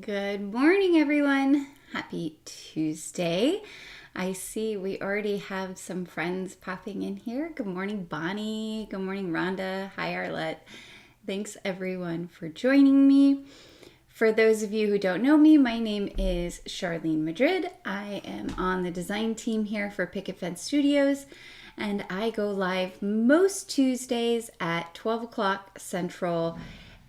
Good morning, everyone. Happy Tuesday. I see we already have some friends popping in here. Good morning, Bonnie. Good morning, Rhonda. Hi, Arlette. Thanks, everyone, for joining me. For those of you who don't know me, my name is Charlene Madrid. I am on the design team here for Picket Fence Studios, and I go live most Tuesdays at 12 o'clock Central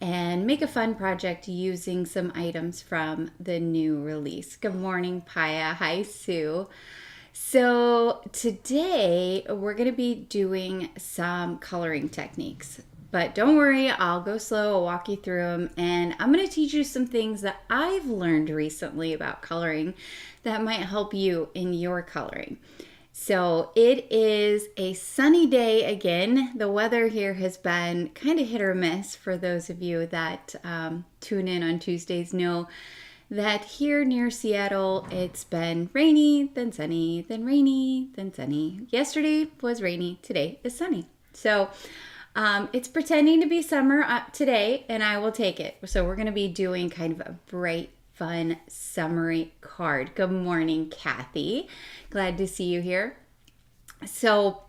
and make a fun project using some items from the new release. Good morning, Paya. Hi, Sue. So today we're going to be doing some coloring techniques. But don't worry, I'll go slow, I'll walk you through them, and I'm going to teach you some things that I've learned recently about coloring that might help you in your coloring. So it is a sunny day again. The weather here has been kind of hit or miss. For those of you that tune in on Tuesdays know that here near Seattle, it's been rainy, then sunny, then rainy, then sunny. Yesterday was rainy, today is sunny. So it's pretending to be summer today, and I will take it. So we're going to be doing kind of a bright, fun, summery card. Good morning, Kathy. Glad to see you here. So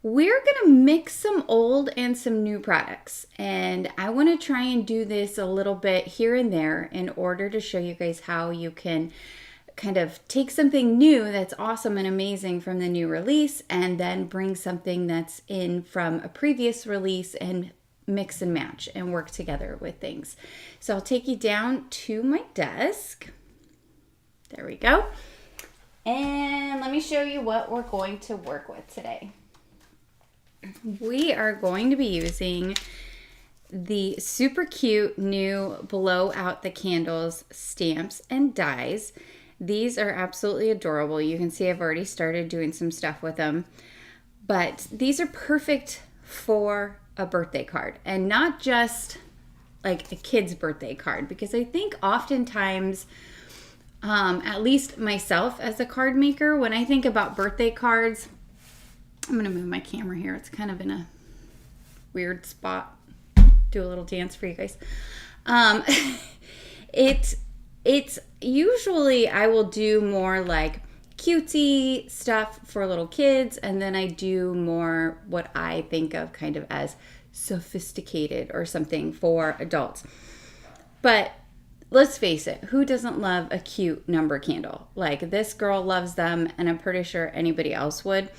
we're going to mix some old and some new products, and I want to try and do this a little bit here and there in order to show you guys how you can kind of take something new that's awesome and amazing from the new release and then bring something that's in from a previous release and mix and match and work together with things. So I'll take you down to my desk. There we go. And let me show you what we're going to work with today. We are going to be using the super cute new Blow Out the Candles stamps and dies. These are absolutely adorable. You can see I've already started doing some stuff with them. But these are perfect for a birthday card, and not just like a kid's birthday card, because I think oftentimes, at least myself as a card maker, when I think about birthday cards, I'm going to move my camera here. It's kind of in a weird spot. Do a little dance for you guys. It's usually I will do more like cutesy stuff for little kids, and then I do more what I think of kind of as sophisticated or something for adults. But let's face it, who doesn't love a cute number candle? Like, this girl loves them, and I'm pretty sure anybody else would.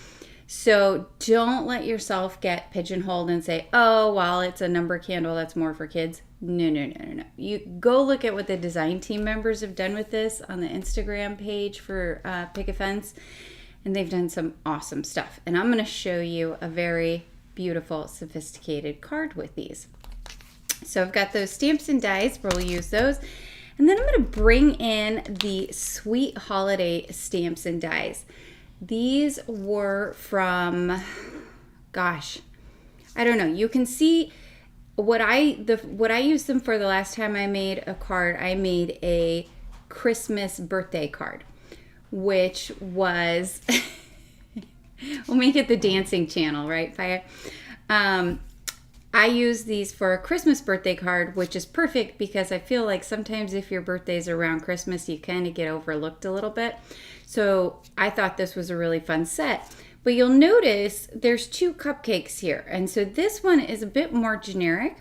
So don't let yourself get pigeonholed and say, oh, well, it's a number candle, that's more for kids. No. You go look at what the design team members have done with this on the Instagram page for Picket Fence, and they've done some awesome stuff. And I'm going to show you a very beautiful, sophisticated card with these. So I've got those stamps and dies, we'll use those. And then I'm going to bring in the Sweet Holiday stamps and dies. These were from, gosh, I don't know. You can see what I used them for the last time I made a card. I made a Christmas birthday card, which was, we'll make it the dancing channel, right, Faya? I use these for a Christmas birthday card, which is perfect because I feel like sometimes if your birthday's around Christmas, you kind of get overlooked a little bit. So I thought this was a really fun set. But you'll notice there's two cupcakes here. And so this one is a bit more generic.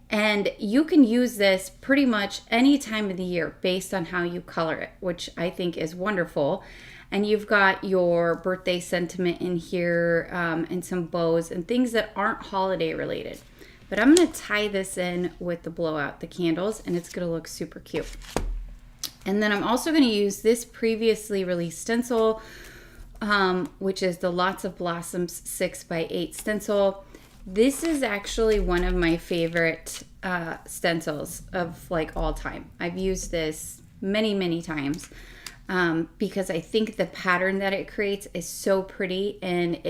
And you can use this pretty much any time of the year based on how you color it, which I think is wonderful. And you've got your birthday sentiment in here and some bows and things that aren't holiday related. But I'm going to tie this in with the Blow Out the Candles, and it's going to look super cute. And then I'm also going to use this previously released stencil, which is the Lots of Blossoms 6x8 stencil. This is actually one of my favorite stencils of like all time. I've used this many times because I think the pattern that it creates is so pretty and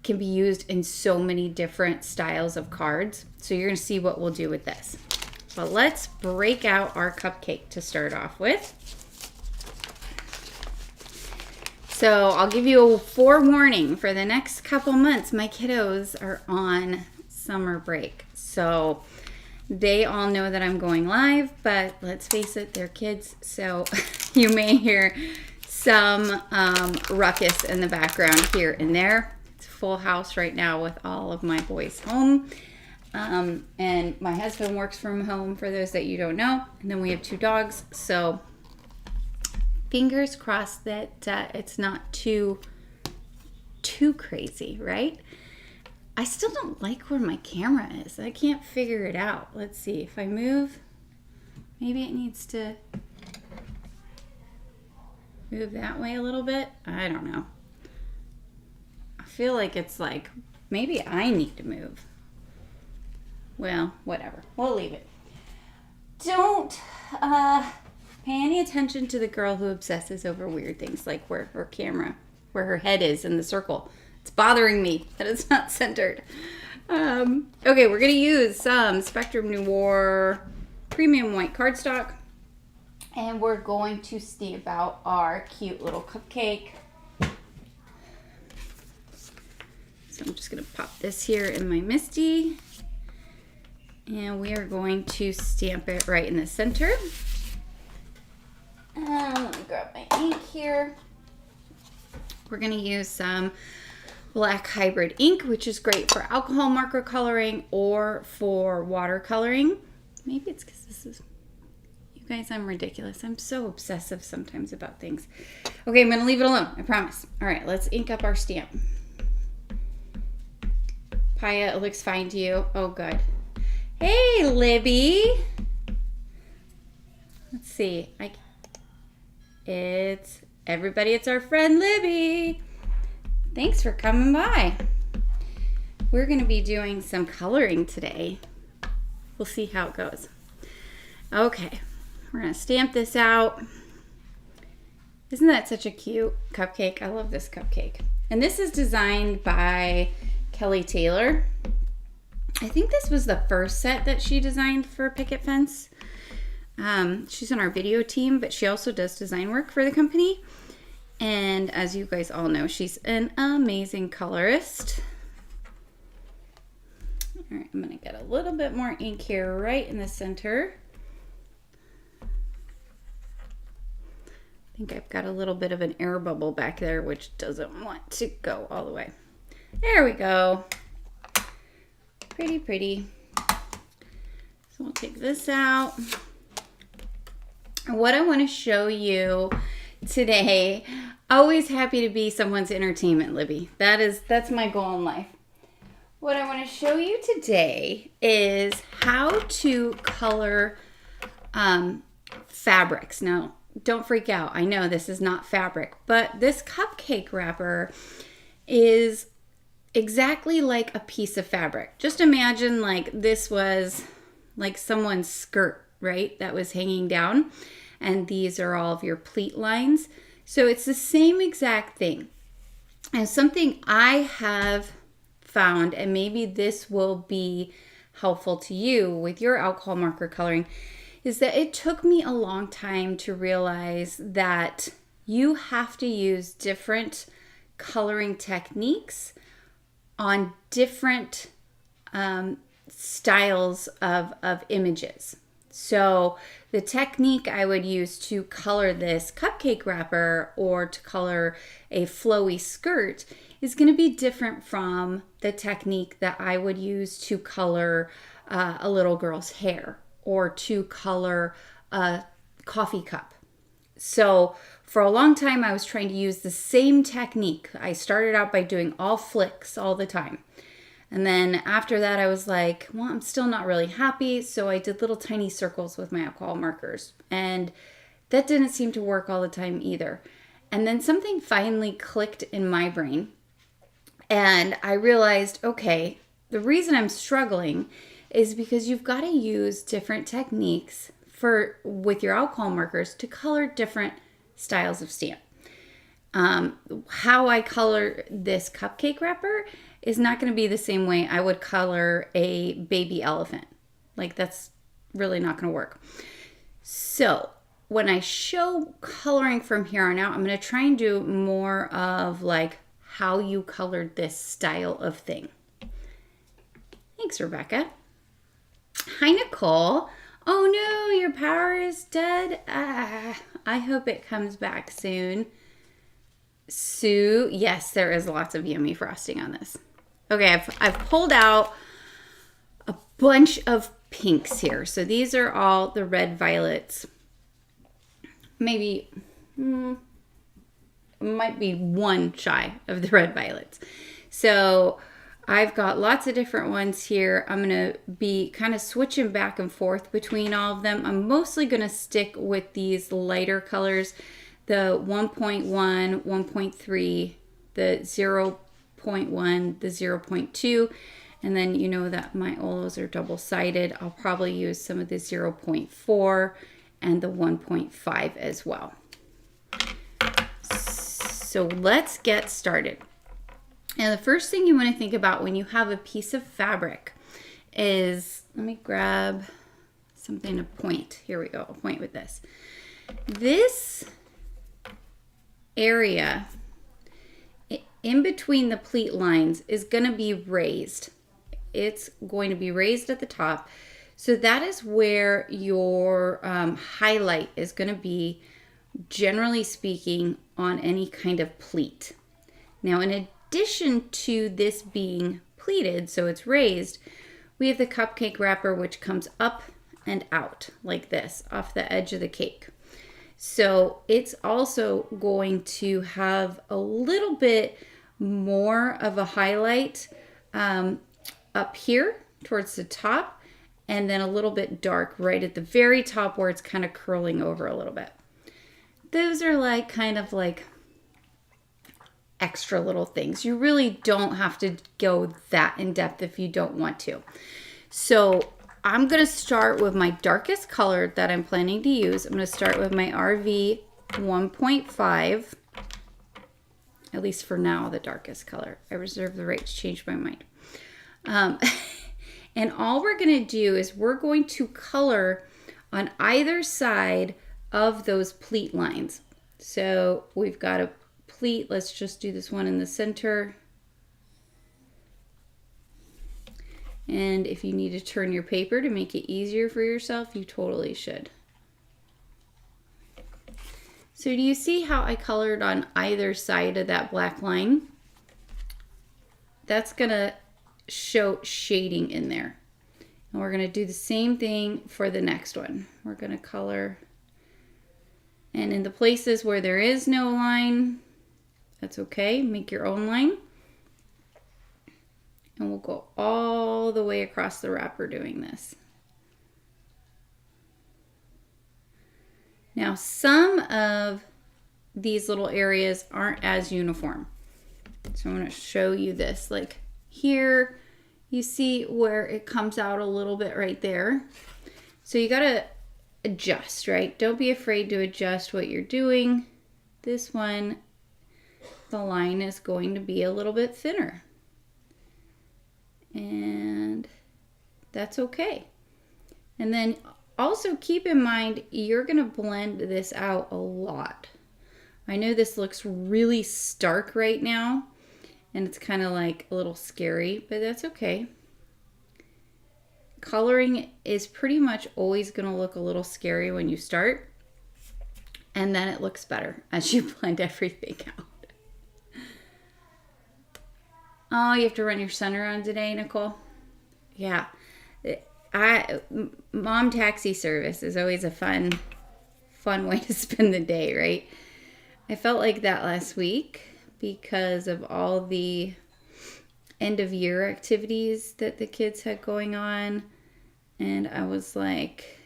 can be used in so many different styles of cards. So you're going to see what we'll do with this. But let's break out our cupcake to start off with. So I'll give you a forewarning. For the next couple months, my kiddos are on summer break. So They all know that I'm going live, but let's face it, they're kids, so you may hear some ruckus in the background here and there. It's a full house right now with all of my boys home. And my husband works from home, for those that you don't know. And then we have 2 dogs, so fingers crossed that it's not too crazy, right? I still don't like where my camera is. I can't figure it out. Let's see. If I move, maybe it needs to move that way a little bit. I don't know. I feel like it's like, maybe I need to move. Well, whatever. We'll leave it. Don't pay any attention to the girl who obsesses over weird things, like where her head is in the circle. It's bothering me that it's not centered. Okay, we're going to use some Spectrum Noir Premium White Cardstock. And we're going to stamp out our cute little cupcake. So I'm just going to pop this here in my MISTI. And we are going to stamp it right in the center. Let me grab my ink here. We're going to use some black hybrid ink, which is great for alcohol marker coloring or for watercoloring. Maybe it's because this is, you guys, I'm ridiculous. I'm so obsessive sometimes about things. Okay, I'm going to leave it alone, I promise. All right, let's ink up our stamp. Paya, it looks fine to you. Oh, good. Hey, Libby. Let's see. It's our friend Libby. Thanks for coming by. We're going to be doing some coloring today. We'll see how it goes. Okay, we're going to stamp this out. Isn't that such a cute cupcake? I love this cupcake. And this is designed by Kelly Taylor. I think this was the first set that she designed for Picket Fence. She's on our video team, but she also does design work for the company. And as you guys all know, she's an amazing colorist. All right, I'm going to get a little bit more ink here right in the center. I think I've got a little bit of an air bubble back there, which doesn't want to go all the way. There we go. Pretty, pretty. So we'll take this out. What I want to show you today, always happy to be someone's entertainment, Libby. That's my goal in life. What I want to show you today is how to color fabrics. Now, don't freak out. I know this is not fabric, but this cupcake wrapper is exactly like a piece of fabric. Just imagine like this was like someone's skirt, right? That was hanging down. And these are all of your pleat lines. So it's the same exact thing. And something I have found, and maybe this will be helpful to you with your alcohol marker coloring, is that it took me a long time to realize that you have to use different coloring techniques on different styles of images. So the technique I would use to color this cupcake wrapper or to color a flowy skirt is going to be different from the technique that I would use to color a little girl's hair or to color a coffee cup. So for a long time, I was trying to use the same technique. I started out by doing all flicks all the time. And then after that, I was like, well, I'm still not really happy. So I did little tiny circles with my alcohol markers. And that didn't seem to work all the time either. And then something finally clicked in my brain. And I realized, okay, the reason I'm struggling is because you've got to use different techniques with your alcohol markers to color different styles of stamp. How I color this cupcake wrapper is not going to be the same way I would color a baby elephant. Like, that's really not going to work. So when I show coloring from here on out, I'm going to try and do more of like how you colored this style of thing. Thanks, Rebecca. Hi, Nicole. Oh no, your power is dead. I hope it comes back soon. Sue, yes, there is lots of yummy frosting on this. Okay, I've pulled out a bunch of pinks here. So these are all the red violets. Maybe, might be one shy of the red violets. So I've got lots of different ones here. I'm going to be kind of switching back and forth between all of them. I'm mostly going to stick with these lighter colors, the 1.1, 1.3, the 0.1, the 0.2, and then you know that my Olos are double-sided. I'll probably use some of the 0.4 and the 1.5 as well. So let's get started. Now, the first thing you want to think about when you have a piece of fabric is, let me grab something to point. Here we go, I'll point with this. This area in between the pleat lines is going to be raised. It's going to be raised at the top. So that is where your highlight is going to be, generally speaking, on any kind of pleat. Now, in addition to this being pleated, so it's raised, we have the cupcake wrapper, which comes up and out like this off the edge of the cake. So it's also going to have a little bit more of a highlight up here towards the top, and then a little bit dark right at the very top where it's kind of curling over a little bit. Those are like kind of like extra little things. You really don't have to go that in depth if you don't want to. So I'm going to start with my darkest color that I'm planning to use. I'm going to start with my RV 1.5, at least for now, the darkest color. I reserve the right to change my mind. And all we're going to do is we're going to color on either side of those pleat lines. So we've got a pleat. Let's just do this one in the center. And if you need to turn your paper to make it easier for yourself, you totally should. So do you see how I colored on either side of that black line? That's gonna show shading in there. And we're gonna do the same thing for the next one. We're gonna color, and in the places where there is no line, that's okay, make your own line. And we'll go all the way across the wrapper doing this. Now, some of these little areas aren't as uniform. So I'm going to show you this. Like here, you see where it comes out a little bit right there. So you got to adjust, right? Don't be afraid to adjust what you're doing. This one, the line is going to be a little bit thinner. And that's okay. And then also keep in mind, you're going to blend this out a lot. I know this looks really stark right now, and it's kind of like a little scary, but that's okay. Coloring is pretty much always going to look a little scary when you start, and then it looks better as you blend everything out. Oh, you have to run your son around today, Nicole? Yeah. Mom taxi service is always a fun way to spend the day, right? I felt like that last week because of all the end of year activities that the kids had going on. And I was like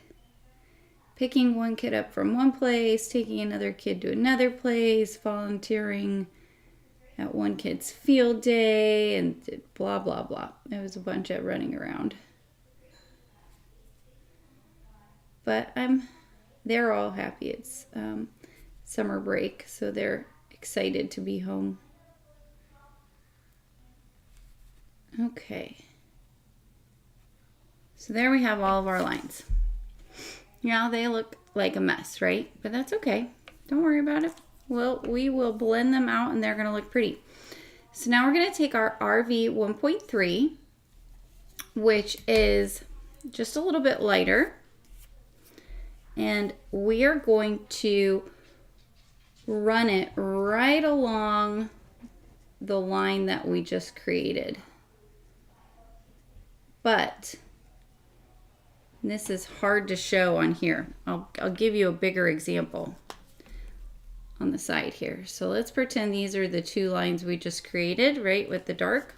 picking one kid up from one place, taking another kid to another place, volunteering at one kid's field day, and blah, blah, blah. It was a bunch of running around. But they're all happy. It's summer break, so they're excited to be home. Okay. So there we have all of our lines. Now they look like a mess, right? But that's okay. Don't worry about it. Well, we will blend them out and they're going to look pretty. So now we're going to take our RV 1.3, which is just a little bit lighter. And we are going to run it right along the line that we just created. But this is hard to show on here. I'll give you a bigger example on the side here. So let's pretend these are the two lines we just created, right, with the dark.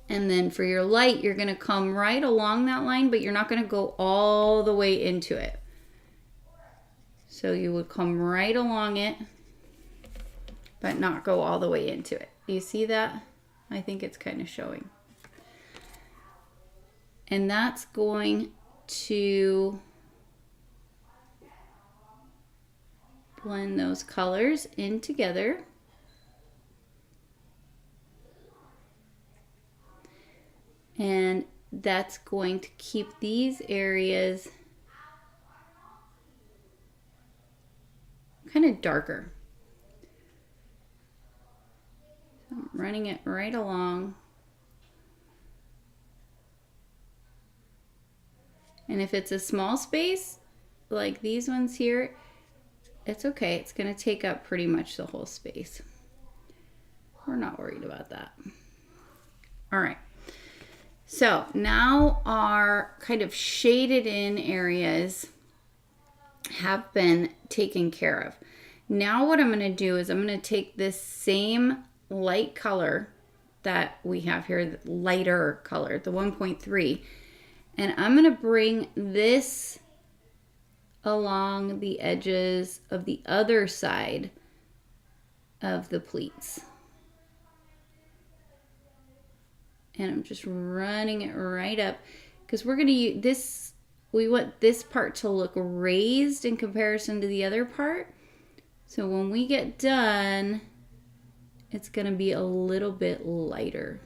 And then for your light, you're going to come right along that line, but you're not going to go all the way into it. So you would come right along it, but not go all the way into it. You see that? I think it's kind of showing. And that's going to blend those colors in together. And that's going to keep these areas kind of darker. So I'm running it right along. And if it's a small space, like these ones here, it's okay. It's going to take up pretty much the whole space. We're not worried about that. All right. So now our kind of shaded in areas have been taken care of. Now what I'm going to do is I'm going to take this same light color that we have here, the lighter color, the 1.3, and I'm going to bring this along the edges of the other side of the pleats. And I'm just running it right up because we're going to use this. We want this part to look raised in comparison to the other part. So when we get done, it's going to be a little bit lighter.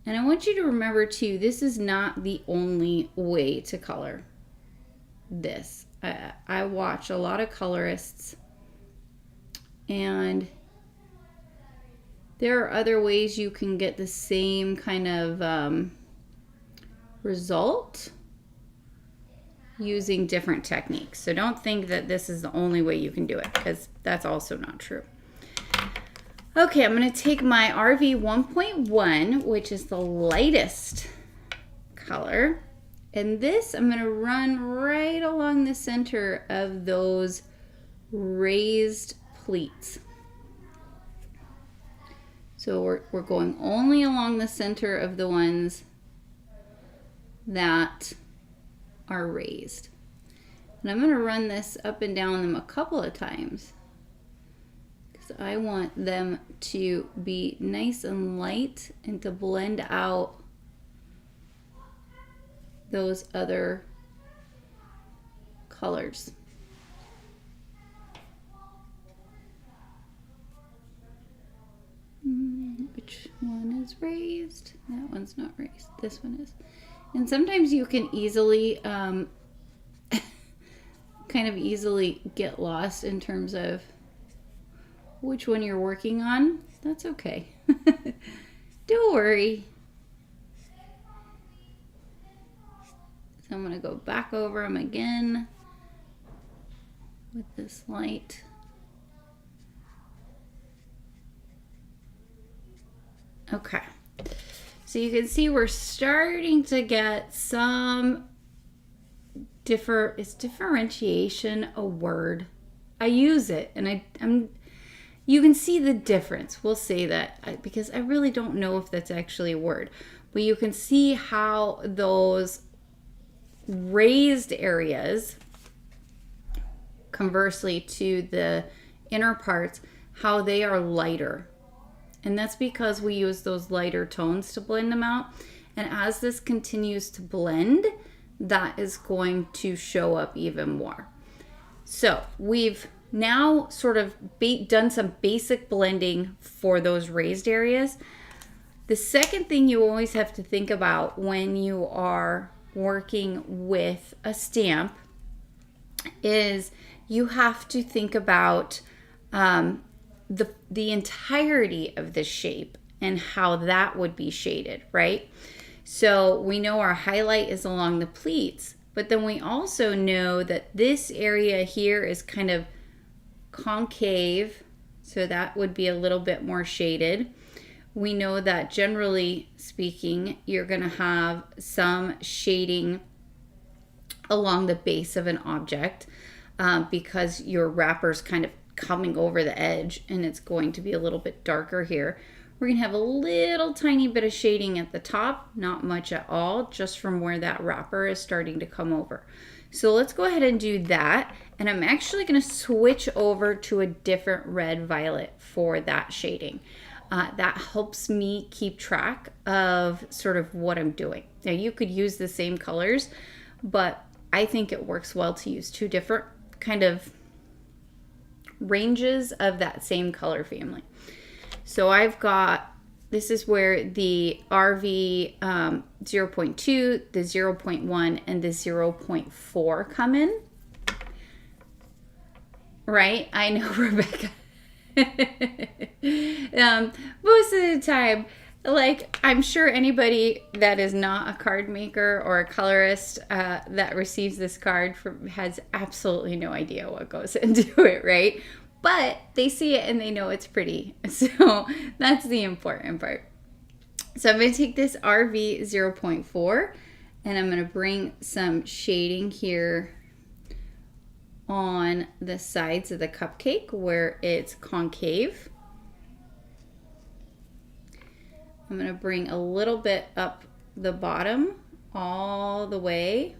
And I want you to remember too, this is not the only way to color this. I watch a lot of colorists, and there are other ways you can get the same kind of result using different techniques. So don't think that this is the only way you can do it, because that's also not true. Okay, I'm going to take my RV 1.1, which is the lightest color, and this I'm going to run right along the center of those raised pleats. So we're going only along the center of the ones that are raised. And I'm going to run this up and down them a couple of times because I want them to be nice and light and to blend out those other colors. Which one is raised? That one's not raised. This one is. And sometimes you can easily, kind of easily get lost in terms of which one you're working on. That's okay. Don't worry. So I'm going to go back over them again with this light. Okay, so you can see we're starting to get some is differentiation a word? I use it, and you can see the difference. We'll say that because I really don't know if that's actually a word, but you can see how those raised areas, conversely to the inner parts, how they are lighter. And that's because we use those lighter tones to blend them out. And as this continues to blend, that is going to show up even more. So we've now sort of done some basic blending for those raised areas. The second thing you always have to think about when you are working with a stamp is you have to think about the entirety of the shape and how that would be shaded, right? So we know our highlight is along the pleats, but then we also know that this area here is kind of concave, so that would be a little bit more shaded. We know that generally speaking, you're going to have some shading along the base of an object because your wrapper's kind of coming over the edge and it's going to be a little bit darker here. We're going to have a little tiny bit of shading at the top, not much at all, just from where that wrapper is starting to come over. So let's go ahead and do that. And I'm actually going to switch over to a different red violet for that shading. That helps me keep track of sort of what I'm doing. Now you could use the same colors, but I think it works well to use two different kind of ranges of that same color family. So I've got, this is where the RV 0.2, the 0.1, and the 0.4 come in. Right? I know, Rebecca. Most of the time, like, I'm sure anybody that is not a card maker or a colorist that receives this card has absolutely no idea what goes into it, right? But they see it and they know it's pretty. So that's the important part. So I'm going to take this RV 0.4 and I'm going to bring some shading here on the sides of the cupcake where it's concave. I'm going to bring a little bit up the bottom all the way.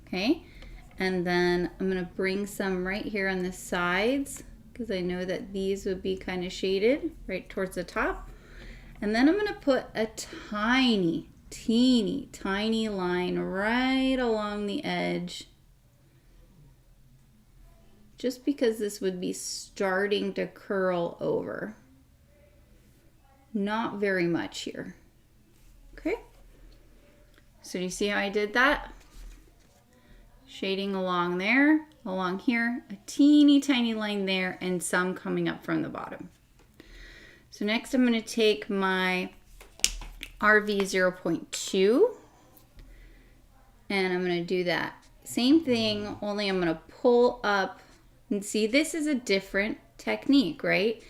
Okay, and then I'm going to bring some right here on the sides because I know that these would be kind of shaded right towards the top. And then I'm going to put a tiny, teeny, tiny line right along the edge, just because this would be starting to curl over. Not very much here. Okay, so do you see how I did that? Shading along there, along here, a teeny tiny line there, and some coming up from the bottom. So next I'm going to take my RV 0.2 and I'm going to do that same thing, only I'm going to pull up and see this is a different technique, right?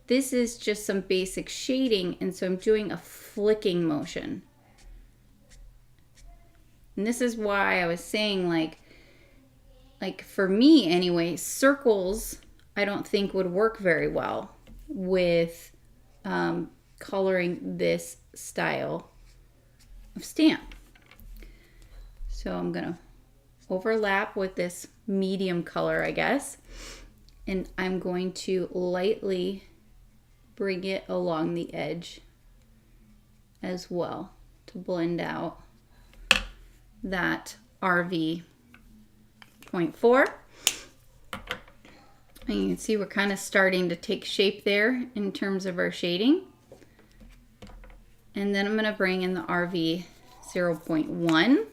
This is just some basic shading, and so I'm doing a flicking motion. And this is why I was saying like for me anyway, circles I don't think would work very well with coloring this style of stamp. So I'm gonna overlap with this medium color, I guess, and I'm going to lightly bring it along the edge as well to blend out that RV 0.4. And you can see we're kind of starting to take shape there in terms of our shading. And then I'm going to bring in the RV 0.1.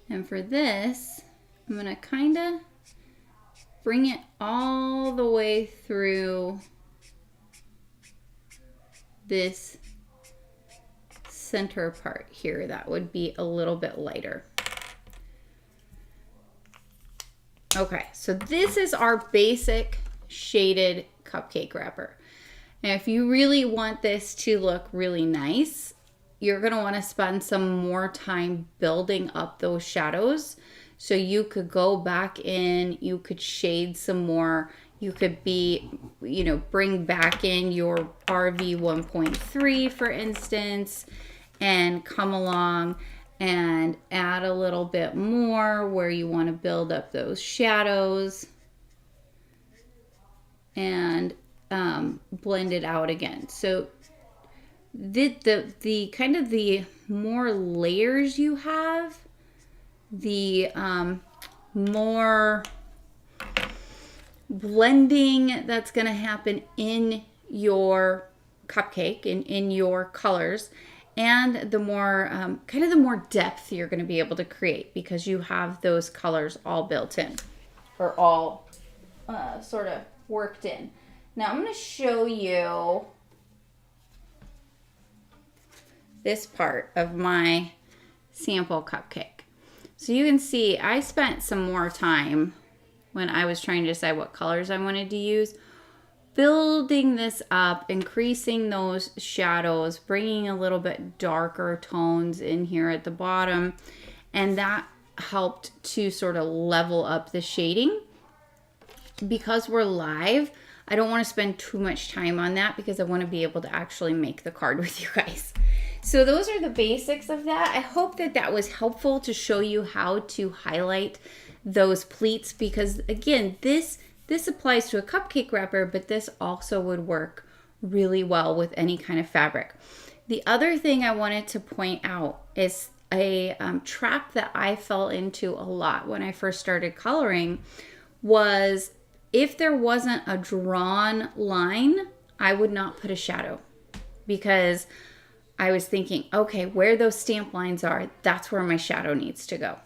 And for this, I'm going to kind of bring it all the way through this center part here. That would be a little bit lighter. Okay, so this is our basic shaded cupcake wrapper. Now, if you really want this to look really nice, you're going to want to spend some more time building up those shadows. So you could go back in, you could shade some more, you could bring back in your RV 1.3, for instance, and come along and add a little bit more where you want to build up those shadows and blend it out again. So the kind of the more layers you have, the more blending that's going to happen in your cupcake and in your colors, and the more kind of the more depth you're going to be able to create because you have those colors all built in or all sort of worked in. Now I'm going to show you this part of my sample cupcake. So you can see I spent some more time when I was trying to decide what colors I wanted to use, building this up, increasing those shadows, bringing a little bit darker tones in here at the bottom, and that helped to sort of level up the shading. Because we're live, I don't want to spend too much time on that because I want to be able to actually make the card with you guys. So those are the basics of that. I hope that that was helpful to show you how to highlight those pleats, because again, this applies to a cupcake wrapper, but this also would work really well with any kind of fabric. The other thing I wanted to point out is a trap that I fell into a lot when I first started coloring was, if there wasn't a drawn line, I would not put a shadow, because I was thinking, okay, where those stamp lines are, that's where my shadow needs to go.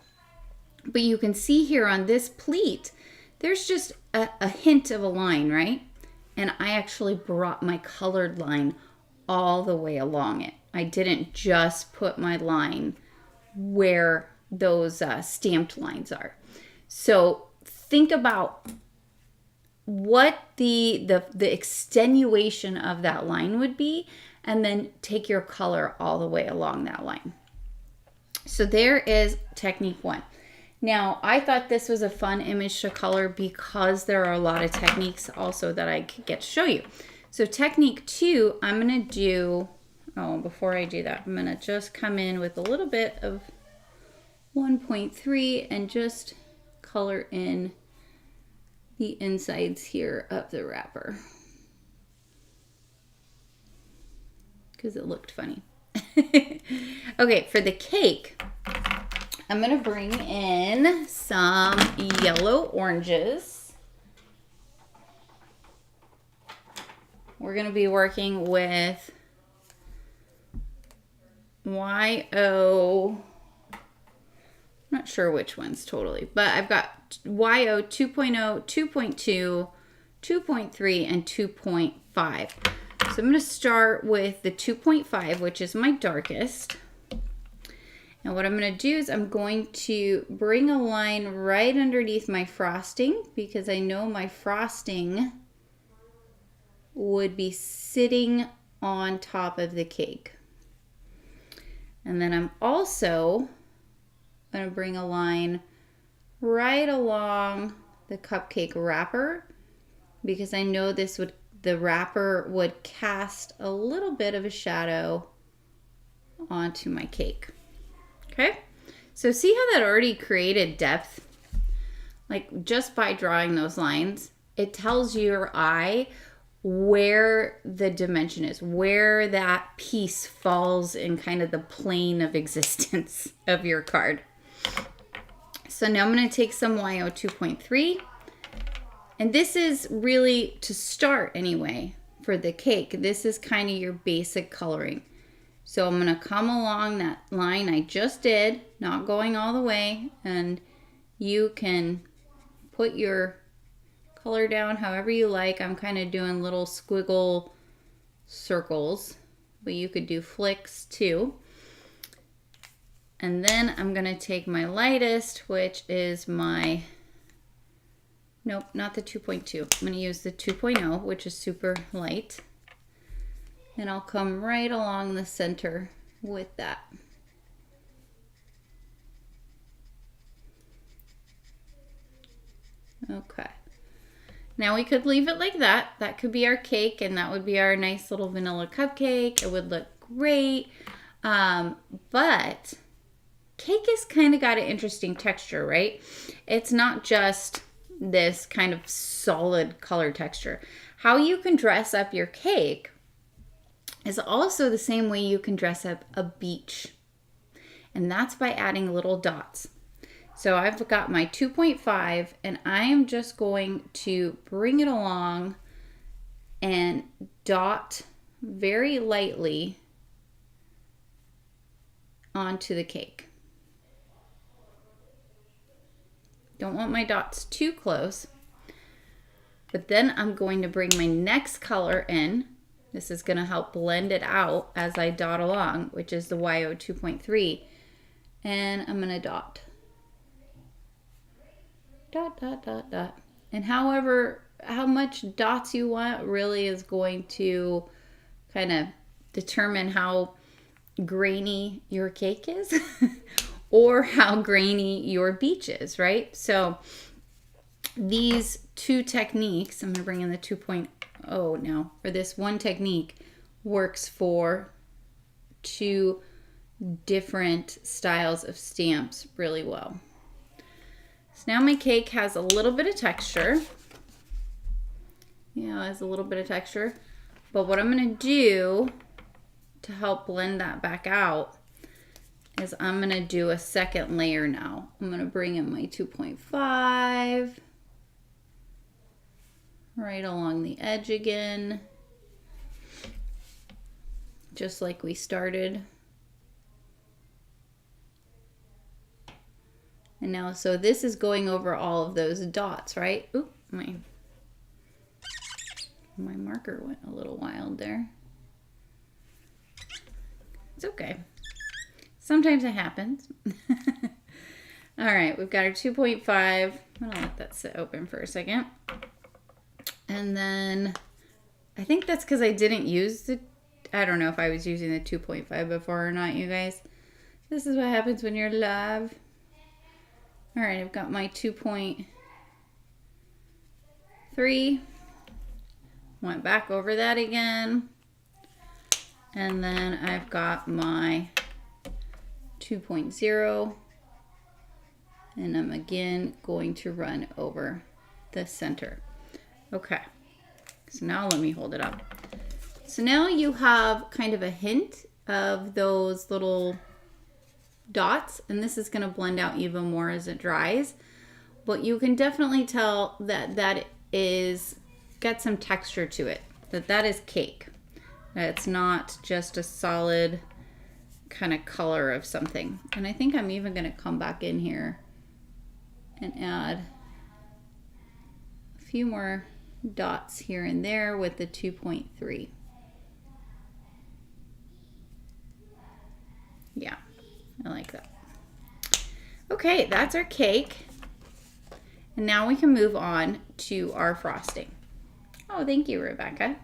But you can see here on this pleat, there's just a hint of a line, right? And I actually brought my colored line all the way along it. I didn't just put my line where those stamped lines are. So think about what the extenuation of that line would be, and then take your color all the way along that line. So there is technique one. Now, I thought this was a fun image to color because there are a lot of techniques also that I could get to show you. So technique two, I'm going to do, before I do that, I'm going to just come in with a little bit of 1.3 and just color in the insides here of the wrapper, because it looked funny. Okay, for the cake, I'm going to bring in some yellow oranges. We're going to be working with YO, I'm not sure which ones totally, but I've got YO 2.0, 2.2, 2.3, and 2.5. So I'm going to start with the 2.5, which is my darkest. And what I'm going to do is I'm going to bring a line right underneath my frosting, because I know my frosting would be sitting on top of the cake. And then I'm also going to bring a line right along the cupcake wrapper, because I know the wrapper would cast a little bit of a shadow onto my cake. Okay, so see how that already created depth? Like, just by drawing those lines, it tells your eye where the dimension is, where that piece falls in kind of the plane of existence of your card. So now I'm going to take some YO 2.3, and this is really, to start anyway, for the cake, this is kind of your basic coloring. So I'm going to come along that line I just did, not going all the way, and you can put your color down however you like. I'm kind of doing little squiggle circles, but you could do flicks too. And then I'm going to take my lightest, which is my, nope, not the 2.2. I'm going to use the 2.0, which is super light. And I'll come right along the center with that. Okay. Now we could leave it like that. That could be our cake, and that would be our nice little vanilla cupcake. It would look great. But cake has kind of got an interesting texture, right? It's not just this kind of solid color texture. How you can dress up your cake is also the same way you can dress up a beach. And that's by adding little dots. So I've got my 2.5, and I am just going to bring it along and dot very lightly onto the cake. Don't want my dots too close. But then I'm going to bring my next color in. This is going to help blend it out as I dot along, which is the YO 2.3. And I'm going to dot. Dot, dot, dot, dot. And however, how much dots you want really is going to kind of determine how grainy your cake is or how grainy your beach is, right? So these two techniques, I'm going to bring in the 2.0 now, or this one technique works for two different styles of stamps really well. So now my cake has a little bit of texture. Yeah, it has a little bit of texture. But what I'm going to do to help blend that back out is I'm going to do a second layer now. I'm going to bring in my 2.5 right along the edge again, just like we started. And now, so this is going over all of those dots, right? Oop, my marker went a little wild there. It's okay. Sometimes it happens. All right, we've got our 2.5. I'm gonna let that sit open for a second. And then I think that's because I didn't use the, I don't know if I was using the 2.5 before or not, you guys. This is what happens when you're live. All right, I've got my 2.3. Went back over that again. And then I've got my 2.0. And I'm again going to run over the center. Okay, so now let me hold it up. So now you have kind of a hint of those little dots, and this is going to blend out even more as it dries. But you can definitely tell that that is got some texture to it, that is cake. It's not just a solid kind of color of something. And I think I'm even going to come back in here and add a few more dots here and there with the 2.3. Yeah, I like that. Okay, that's our cake. And now we can move on to our frosting. Oh, thank you, Rebecca.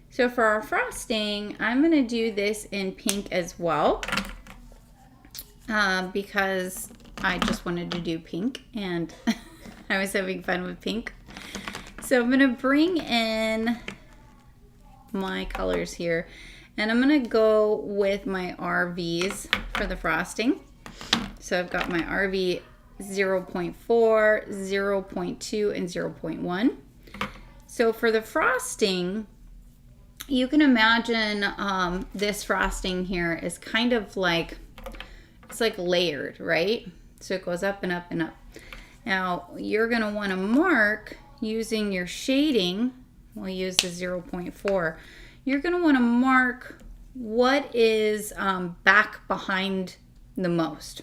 So for our frosting, I'm going to do this in pink as well, because I just wanted to do pink and I was having fun with pink. So I'm going to bring in my colors here, and I'm going to go with my RVs for the frosting. So I've got my RV 0.4, 0.2, and 0.1. So for the frosting, you can imagine this frosting here is kind of like, it's like layered, right? So it goes up and up and up. Now you're going to want to mark using your shading. We'll use the 0.4. You're going to want to mark what is back behind the most.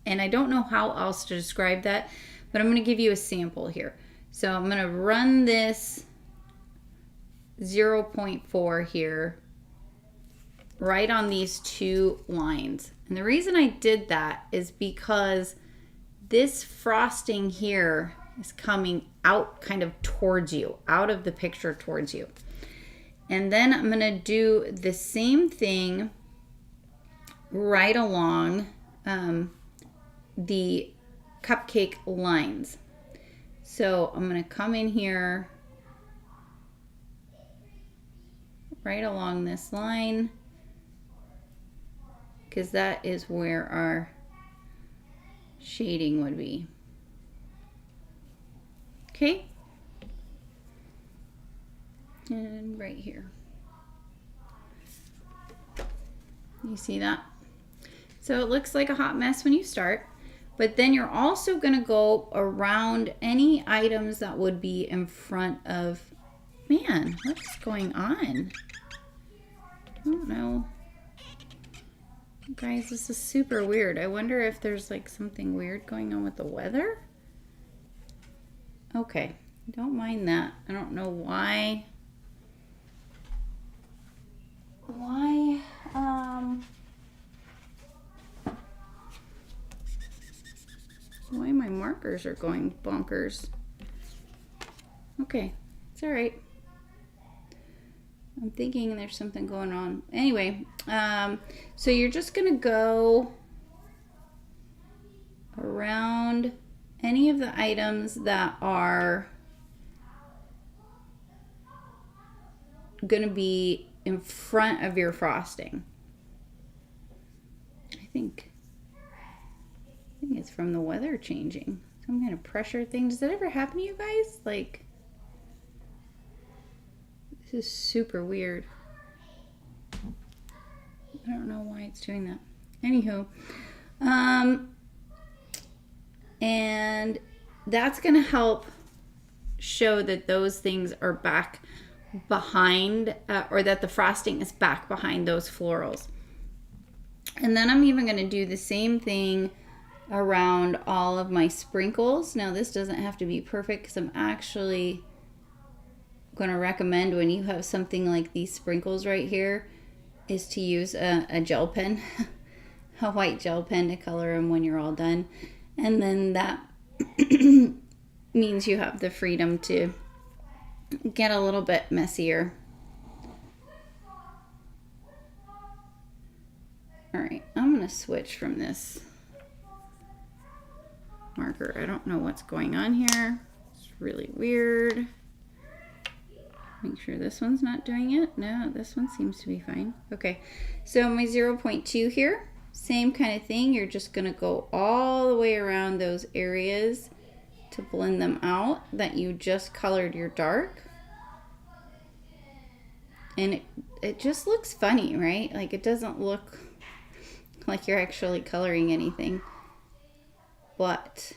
And I don't know how else to describe that, but I'm going to give you a sample here. So I'm going to run this 0.4 here right on these two lines. And the reason I did that is because this frosting here is coming out kind of towards you, out of the picture towards you. And then I'm going to do the same thing right along the cupcake lines. So I'm going to come in here right along this line, because that is where our shading would be. Okay, and right here. You see that? So it looks like a hot mess when you start, but then you're also going to go around any items that would be in front of, man, what's going on? I don't know. Guys, this is super weird. I wonder if there's like something weird going on with the weather. Okay, Don't mind that. I don't know why. Why my markers are going bonkers. Okay, it's all right. I'm thinking there's something going on. Anyway, so you're just gonna go around any of the items that are gonna be in front of your frosting. I think it's from the weather changing. Some kind of pressure thing. Does that ever happen to you guys? Like, this is super weird. I don't know why it's doing that. Anywho, and that's gonna help show that those things are back behind, or that the frosting is back behind those florals. And then I'm even gonna do the same thing around all of my sprinkles. Now this doesn't have to be perfect because I'm actually going to recommend, when you have something like these sprinkles right here, is to use a gel pen, a white gel pen, to color them when you're all done. And then that means you have the freedom to get a little bit messier. All right, I'm going to switch from this marker. I don't know what's going on here. It's really weird. Make sure this one's not doing it. No, this one seems to be fine. Okay, so my 0.2 here, same kind of thing. You're just gonna go all the way around those areas to blend them out that you just colored your dark. And it just looks funny, right? Like, it doesn't look like you're actually coloring anything, but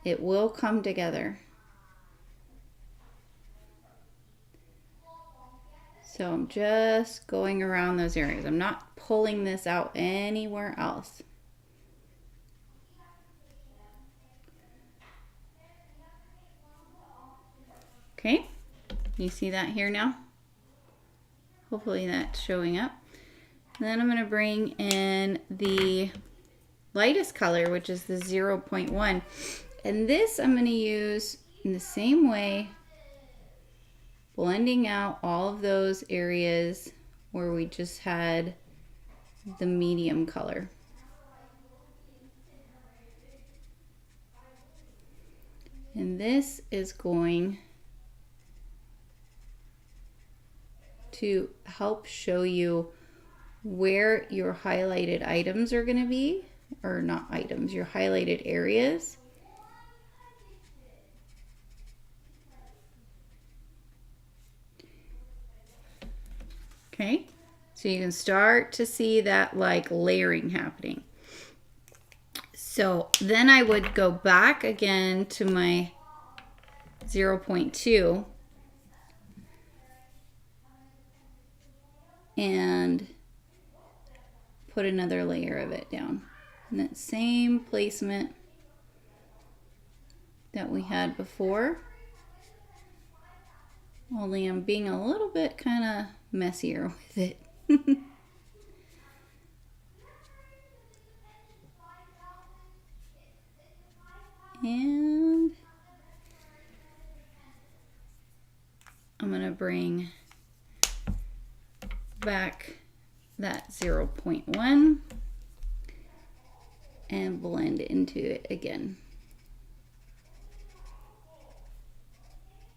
it will come together. So I'm just going around those areas. I'm not pulling this out anywhere else. Okay, you see that here now? Hopefully that's showing up. Then I'm going to bring in the lightest color, which is the 0.1. And this I'm going to use in the same way, blending out all of those areas where we just had the medium color. And this is going to help show you where your highlighted items are going to be, or not items, your highlighted areas. Okay, so you can start to see that like layering happening. So then I would go back again to my 0.2 and put another layer of it down. And that same placement that we had before, only I'm being a little bit kind of messier with it. And I'm going to bring back that 0.1 and blend into it again.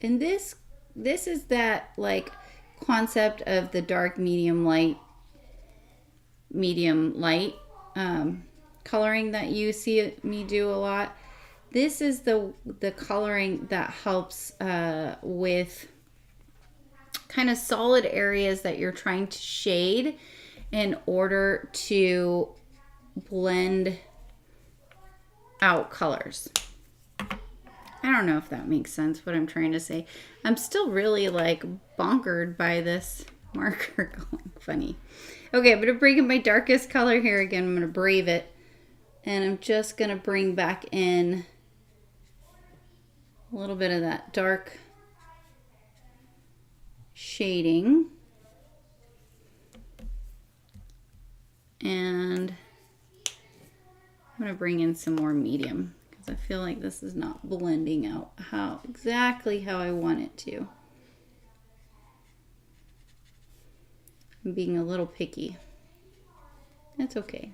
And this is that like concept of the dark, medium, light coloring that you see me do a lot. This is the coloring that helps with kind of solid areas that you're trying to shade in order to blend out colors. I don't know if that makes sense, what I'm trying to say. I'm still really like bonkered by this marker going funny. Okay, I'm going to bring in my darkest color here again. I'm going to brave it. And I'm just going to bring back in a little bit of that dark shading. And I'm going to bring in some more medium because I feel like this is not blending out exactly how I want it to. I'm being a little picky. That's okay.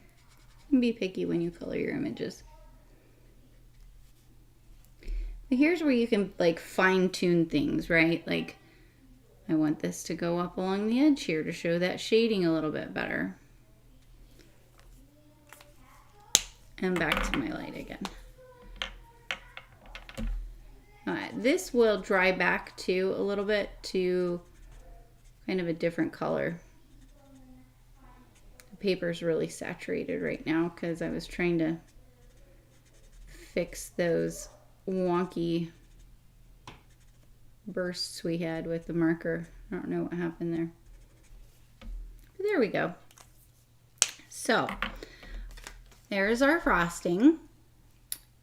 You can be picky when you color your images. But here's where you can like fine tune things, right? Like I want this to go up along the edge here to show that shading a little bit better. And back to my light again. All right, this will dry back too a little bit to kind of a different color. The paper's really saturated right now because I was trying to fix those wonky bursts we had with the marker. I don't know what happened there. But there we go. So there's our frosting.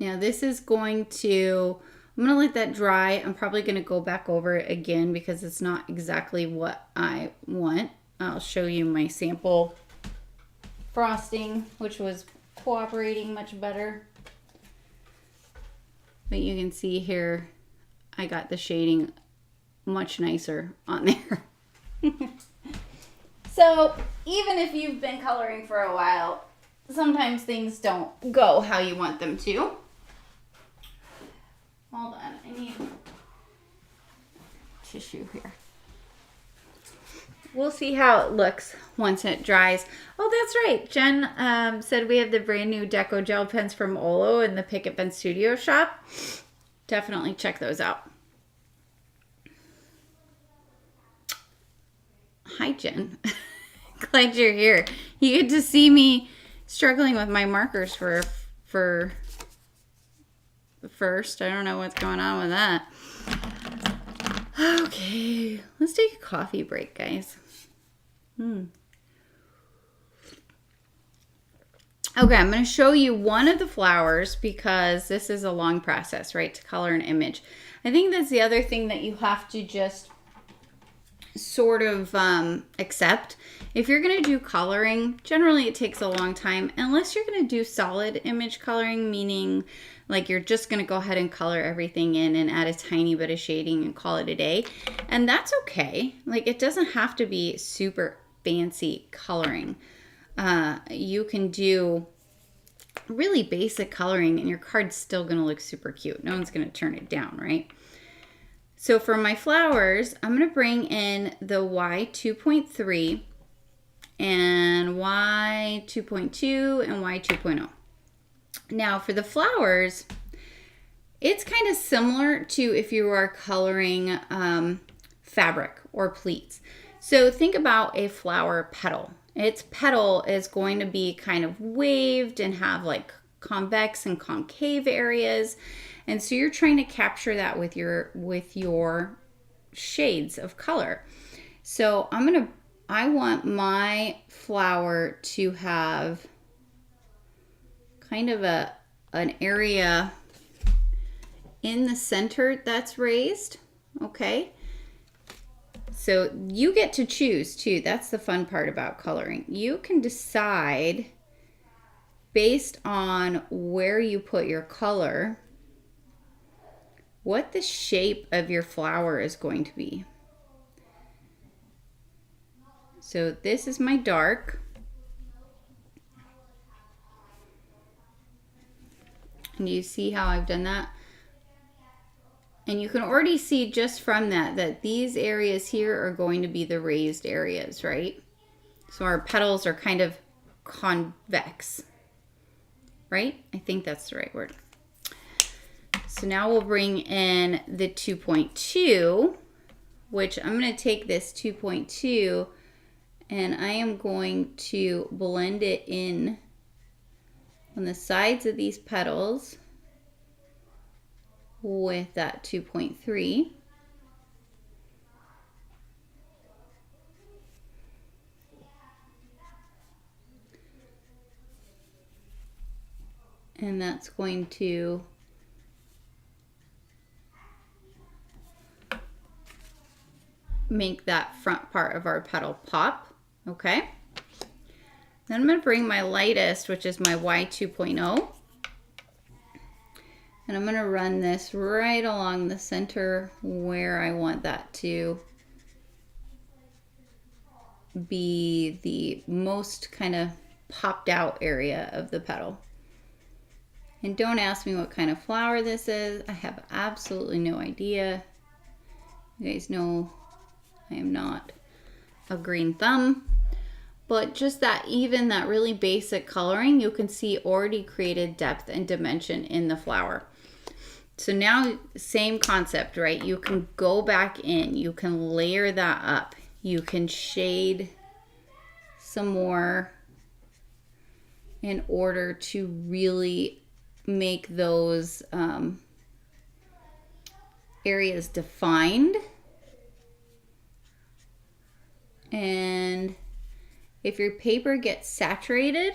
Now this is going to, I'm going to let that dry. I'm probably going to go back over it again because it's not exactly what I want. I'll show you my sample frosting, which was cooperating much better. But you can see here, I got the shading much nicer on there. So even if you've been coloring for a while, sometimes things don't go how you want them to. Hold on, I need tissue here. We'll see how it looks once it dries. Oh, that's right. Jen said we have the brand new Deco Gel pens from Olo in the Picket Pen Studio shop. Definitely check those out. Hi, Jen. Glad you're here. You get to see me struggling with my markers for first. I don't know what's going on with that. Okay, let's take a coffee break, guys. Okay, I'm going to show you one of the flowers because this is a long process, right, to color an image. I think that's the other thing that you have to just sort of accept. If you're going to do coloring, generally it takes a long time, unless you're going to do solid image coloring, meaning like you're just going to go ahead and color everything in and add a tiny bit of shading and call it a day. And that's okay. Like it doesn't have to be super fancy coloring. You can do really basic coloring and your card's still going to look super cute. No one's going to turn it down, right? So for my flowers, I'm going to bring in the Y2.3 and Y2.2 and Y2.0. Now for the flowers, it's kind of similar to if you are coloring fabric or pleats. So think about a flower petal. Its petal is going to be kind of waved and have like convex and concave areas. And so you're trying to capture that with your shades of color. So I want my flower to have kind of an area in the center that's raised, okay? So you get to choose too. That's the fun part about coloring. You can decide based on where you put your color what the shape of your flower is going to be. So this is my dark. And you see how I've done that? And you can already see just from that these areas here are going to be the raised areas, right? So our petals are kind of convex, right? I think that's the right word. So now we'll bring in the 2.2, which I'm going to take this 2.2 and I am going to blend it in on the sides of these petals with that 2.3. And that's going to make that front part of our petal pop. Okay. Then I'm going to bring my lightest, which is my Y 2.0. And I'm going to run this right along the center where I want that to be the most kind of popped out area of the petal. And don't ask me what kind of flower this is. I have absolutely no idea. You guys know I am not a green thumb. But just that, even that really basic coloring, you can see already created depth and dimension in the flower. So now, same concept, right? You can go back in, you can layer that up, you can shade some more in order to really make those areas defined. And if your paper gets saturated,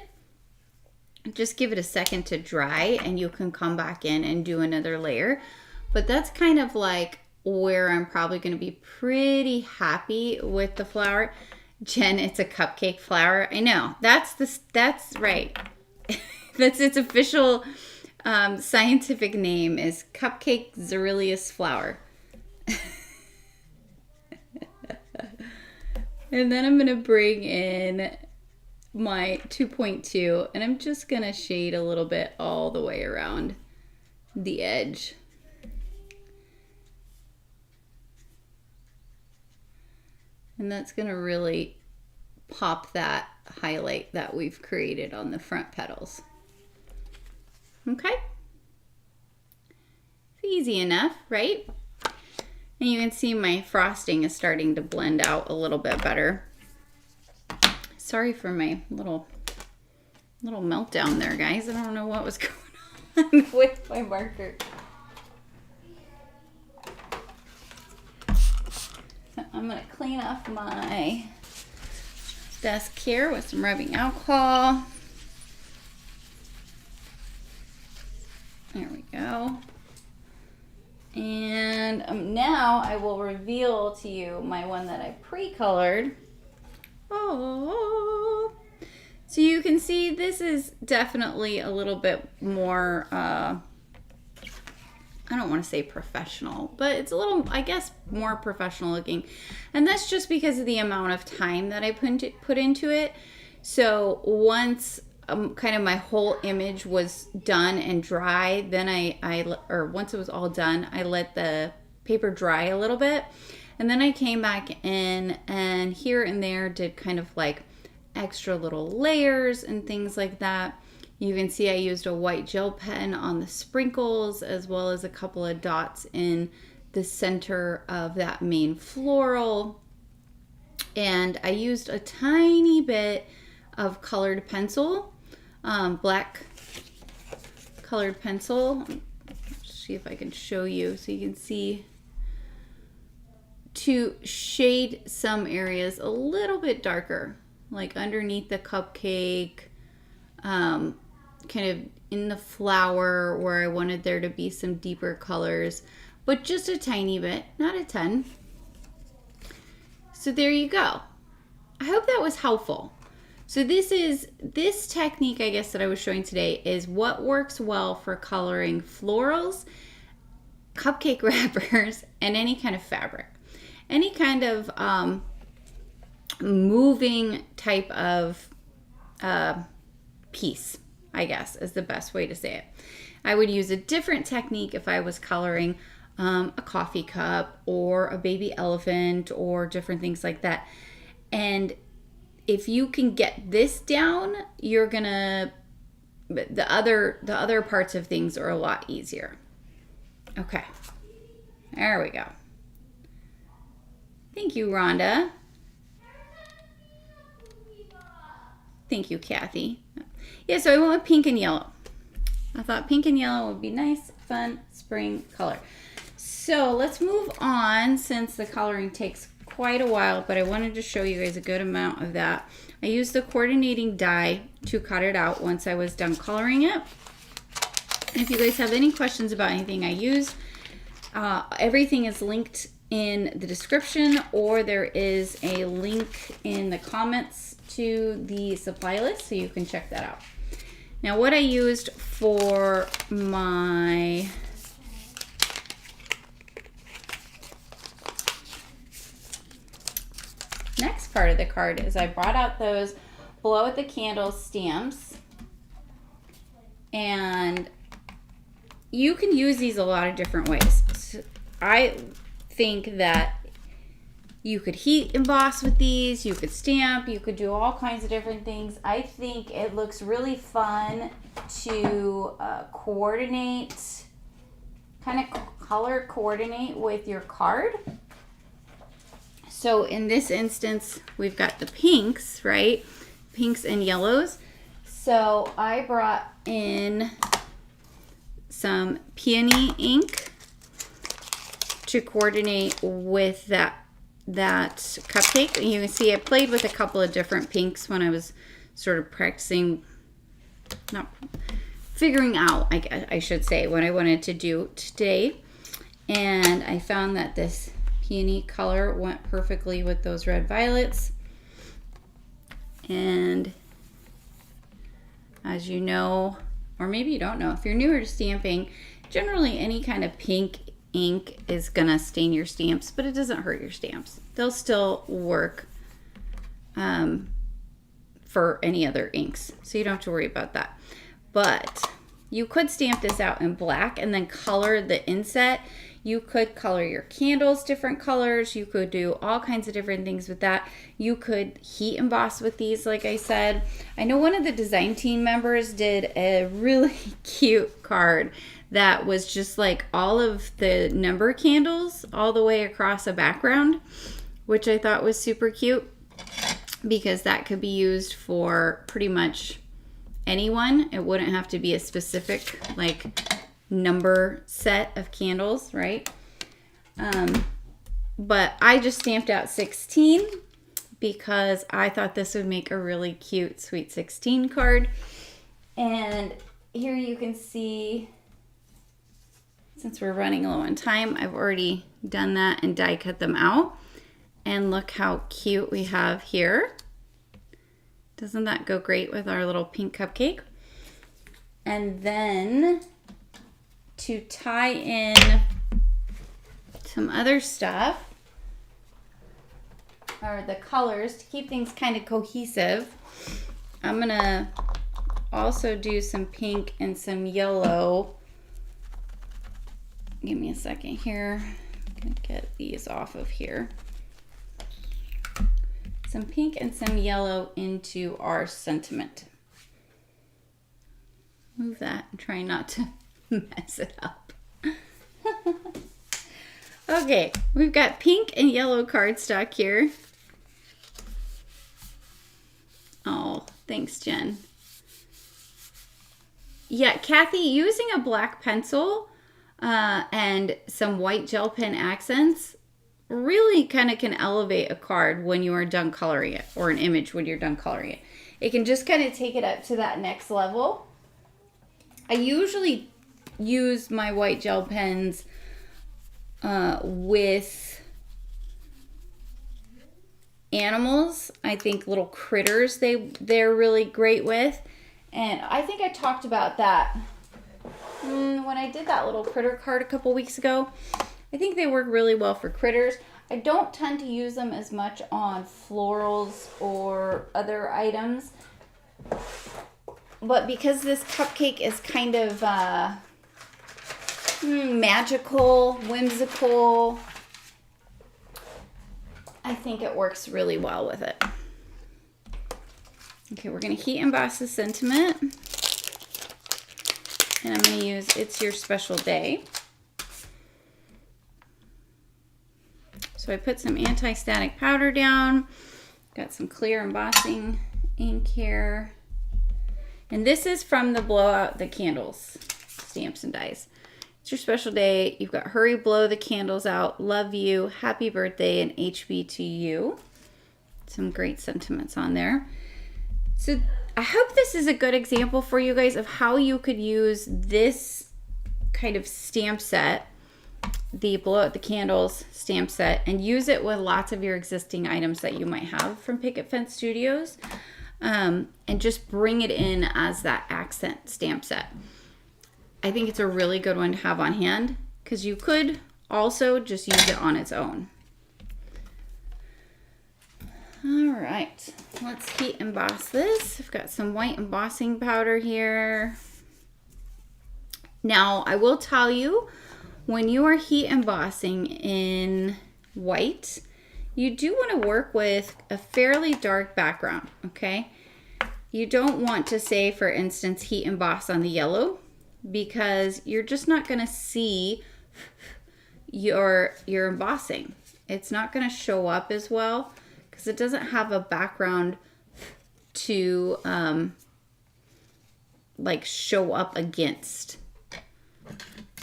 just give it a second to dry and you can come back in and do another layer. But that's kind of like where I'm probably going to be pretty happy with the flower. Jen, it's a cupcake flower. I know, that's right. That's its official scientific name is cupcake Xerilius flower. And then I'm going to bring in my 2.2 and I'm just going to shade a little bit all the way around the edge. And that's going to really pop that highlight that we've created on the front petals. Okay? It's easy enough, right? And you can see my frosting is starting to blend out a little bit better. Sorry for my little meltdown there, guys. I don't know what was going on with my marker. So I'm going to clean off my desk here with some rubbing alcohol. There we go. And now I will reveal to you my one that I pre-colored. Oh, so you can see this is definitely a little bit more, I don't want to say professional, but it's a little, I guess, more professional looking. And that's just because of the amount of time that I put into it. So once kind of my whole image was done and dry, then once it was all done, I let the paper dry a little bit. And then I came back in and here and there did kind of like extra little layers and things like that. You can see I used a white gel pen on the sprinkles as well as a couple of dots in the center of that main floral. And I used a tiny bit of colored pencil, black colored pencil. Let's see if I can show you so you can see, to shade some areas a little bit darker, like underneath the cupcake, kind of in the flower where I wanted there to be some deeper colors, but just a tiny bit, not a ton. So there you go. I hope that was helpful. So this technique, I guess, that I was showing today is what works well for coloring florals, cupcake wrappers, and any kind of fabric. Any kind of moving type of piece, I guess, is the best way to say it. I would use a different technique if I was coloring a coffee cup or a baby elephant or different things like that. And if you can get this down, you're gonna, the other parts of things are a lot easier. Okay, there we go. Thank you, Rhonda. Thank you, Kathy. Yeah, so I went with pink and yellow. I thought pink and yellow would be nice, fun spring color. So let's move on since the coloring takes quite a while, but I wanted to show you guys a good amount of that. I used the coordinating die to cut it out once I was done coloring it. And if you guys have any questions about anything I used, everything is linked in the description, or there is a link in the comments to the supply list, so you can check that out. Now, what I used for my next part of the card is I brought out those blow at the candle stamps, and you can use these a lot of different ways. So I think that you could heat emboss with these, you could stamp, you could do all kinds of different things. I think it looks really fun to coordinate, kind of color coordinate with your card. So in this instance, we've got the pinks, right? Pinks and yellows. So I brought in some Peony ink to coordinate with that cupcake. And you can see I played with a couple of different pinks when I was sort of practicing, not figuring out, I should say, what I wanted to do today. And I found that this peony color went perfectly with those red violets. And as you know, or maybe you don't know, if you're newer to stamping, generally any kind of pink ink is gonna stain your stamps, but it doesn't hurt your stamps. They'll still work for any other inks, so you don't have to worry about that. But you could stamp this out in black and then color the inset. You could color your candles different colors. You could do all kinds of different things with that. You could heat emboss with these, like I said. I know one of the design team members did a really cute card that was just like all of the number candles all the way across a background, which I thought was super cute because that could be used for pretty much anyone. It wouldn't have to be a specific like number set of candles, right? But I just stamped out 16 because I thought this would make a really cute Sweet 16 card. And here you can see, since we're running low on time, I've already done that and die cut them out. And look how cute we have here. Doesn't that go great with our little pink cupcake? And then to tie in some other stuff, or the colors, to keep things kind of cohesive, I'm gonna also do some pink and some yellow. Give me a second here. I'm gonna get these off of here. Some pink and some yellow into our sentiment. Move that and try not to mess it up. Okay, we've got pink and yellow cardstock here. Oh, thanks, Jen. Yeah, Kathy, using a black pencil and some white gel pen accents really kind of can elevate a card when you are done coloring it, or an image when you're done coloring it. It can just kind of take it up to that next level. I usually use my white gel pens with animals. I think little critters they're really great with. And I think I talked about that when I did that little critter card a couple weeks ago. I think they work really well for critters. I don't tend to use them as much on florals or other items. But because this cupcake is kind of magical, whimsical, I think it works really well with it. Okay, we're going to heat emboss the sentiment. And I'm going to use It's Your Special Day. So I put some anti-static powder down. Got some clear embossing ink here. And this is from the Blow Out the Candles stamps and dies. It's your special day. You've got Hurry, Blow the Candles Out, Love You, Happy Birthday, and HB to You. Some great sentiments on there. So I hope this is a good example for you guys of how you could use this kind of stamp set the Blow Out the Candles stamp set and use it with lots of your existing items that you might have from Picket Fence Studios, and just bring it in as that accent stamp set. I think it's a really good one to have on hand because you could also just use it on its own. All right, let's heat emboss this. I've got some white embossing powder here. Now, I will tell you, when you are heat embossing in white, you do want to work with a fairly dark background, okay? You don't want to say, for instance, heat emboss on the yellow, because you're just not going to see your embossing. It's not going to show up as well because it doesn't have a background to like show up against.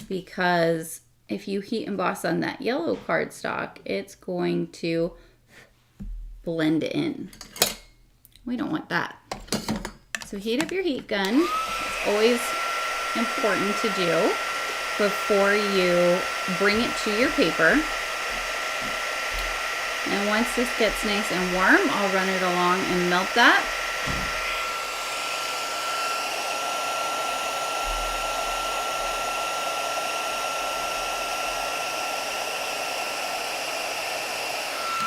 Because if you heat emboss on that yellow cardstock, it's going to blend in. We don't want that. So heat up your heat gun. It's always important to do before you bring it to your paper. And once this gets nice and warm, I'll run it along and melt that.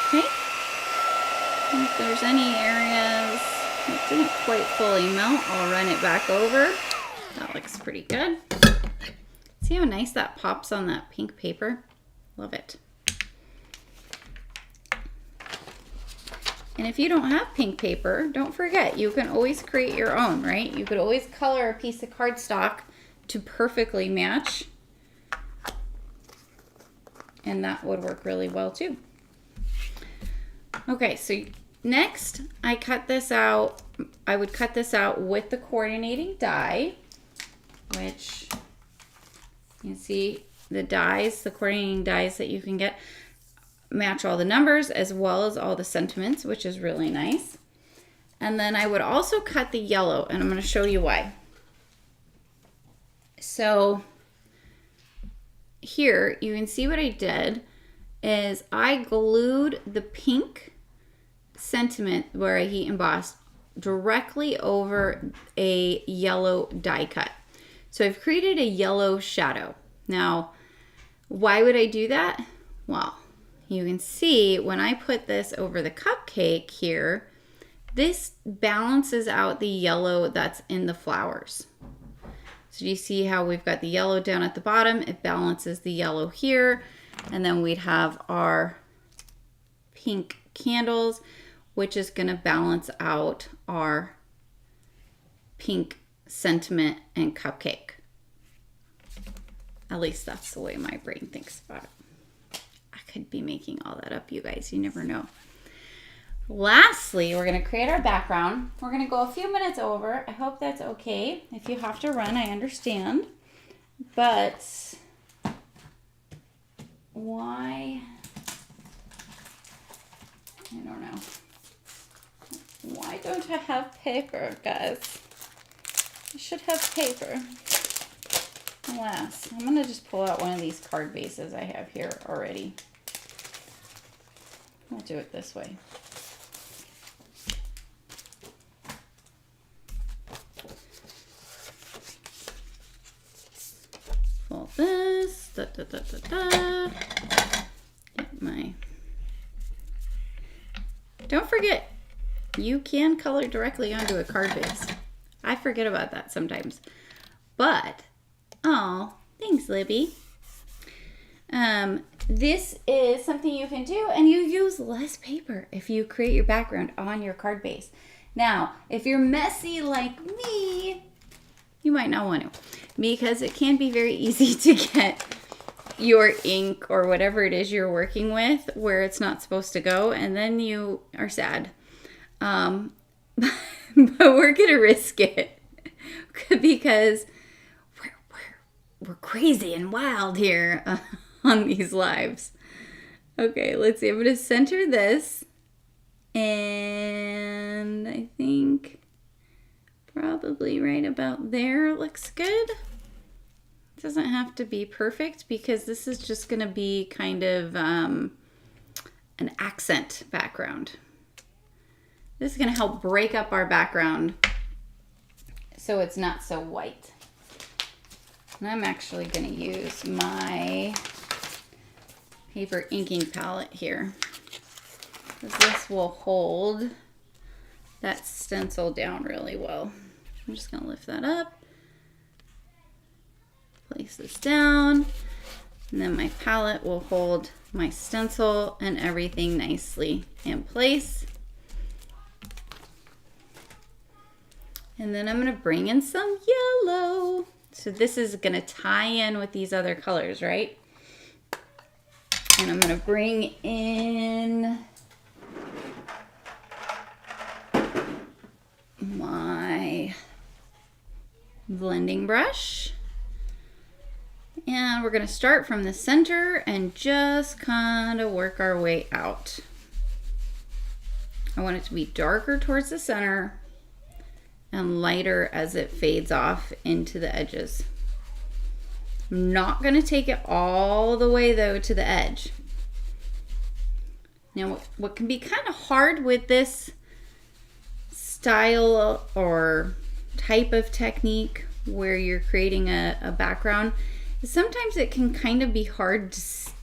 Okay. And if there's any areas that didn't quite fully melt, I'll run it back over. That looks pretty good. See how nice that pops on that pink paper? Love it. And if you don't have pink paper, don't forget, you can always create your own, right? You could always color a piece of cardstock to perfectly match. And that would work really well too. Okay, so next I cut this out. I would cut this out with the coordinating die, which you can see the dies, the coordinating dies that you can get match all the numbers as well as all the sentiments, which is really nice. And then I would also cut the yellow, and I'm going to show you why. So here you can see what I did is I glued the pink sentiment where I heat embossed directly over a yellow die cut. So I've created a yellow shadow. Now, why would I do that? Well, you can see when I put this over the cupcake here, this balances out the yellow that's in the flowers. So do you see how we've got the yellow down at the bottom? It balances the yellow here. And then we'd have our pink candles, which is going to balance out our pink sentiment and cupcake. At least that's the way my brain thinks about it. I could be making all that up, you guys. You never know. Lastly, we're going to create our background. We're going to go a few minutes over. I hope that's okay. If you have to run, I understand. But why? I don't know. Why don't I have paper, guys? I should have paper. Alas, I'm going to just pull out one of these card bases I have here already. I'll do it this way. Fold this. Da, da, da, da, da. Get my... Don't forget, you can color directly onto a card base. I forget about that sometimes. But, oh, thanks, Libby. This is something you can do, and you use less paper if you create your background on your card base. Now, if you're messy like me, you might not want to, because it can be very easy to get your ink or whatever it is you're working with where it's not supposed to go, and then you are sad. But we're gonna risk it because we're crazy and wild here on these lives. Okay, let's see. I'm gonna center this, and I think probably right about there looks good. It doesn't have to be perfect because this is just going to be kind of an accent background. This is going to help break up our background so it's not so white. And I'm actually going to use my paper inking palette here, because this will hold that stencil down really well. I'm just going to lift that up, place this down, and then my palette will hold my stencil and everything nicely in place. And then I'm going to bring in some yellow. So this is going to tie in with these other colors, right? And I'm going to bring in my blending brush. And we're going to start from the center and just kind of work our way out. I want it to be darker towards the center and lighter as it fades off into the edges. I'm not going to take it all the way though to the edge. Now what can be kind of hard with this style or type of technique where you're creating a background is sometimes it can kind of be hard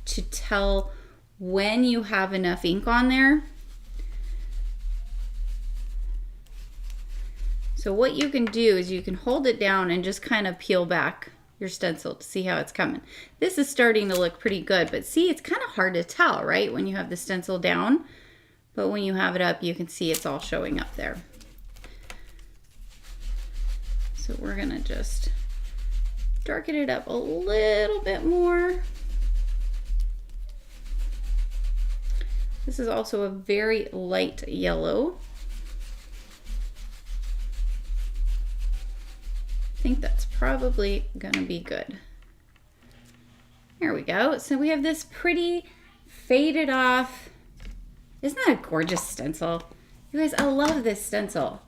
to tell when you have enough ink on there. So what you can do is you can hold it down and just kind of peel back your stencil to see how it's coming. This is starting to look pretty good, but see, it's kind of hard to tell, right? When you have the stencil down, but when you have it up, you can see it's all showing up there. So we're gonna just darken it up a little bit more. This is also a very light yellow. I think that's probably gonna be good. There we go. So we have this pretty faded off. Isn't that a gorgeous stencil? You guys, I love this stencil.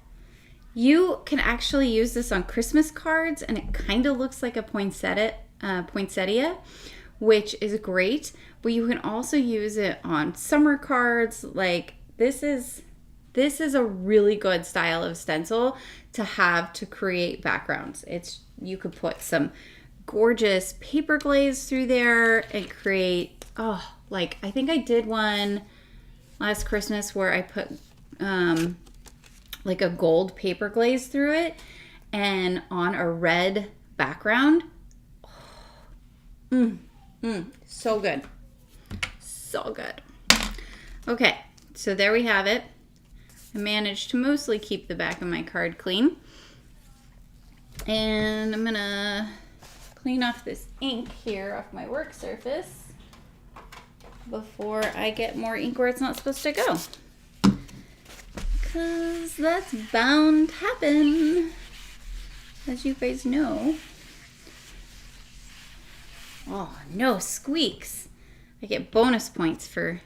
You can actually use this on Christmas cards and it kind of looks like a poinsettia, which is great, but you can also use it on summer cards. Like this is a really good style of stencil to have to create backgrounds. You could put some gorgeous paper glaze through there and create, like I think I did one last Christmas where I put like a gold paper glaze through it and on a red background. So good. So good. Okay, so there we have it. I managed to mostly keep the back of my card clean. And I'm gonna clean off this ink here off my work surface before I get more ink where it's not supposed to go. Because that's bound to happen, as you guys know. Oh, no squeaks. I get bonus points for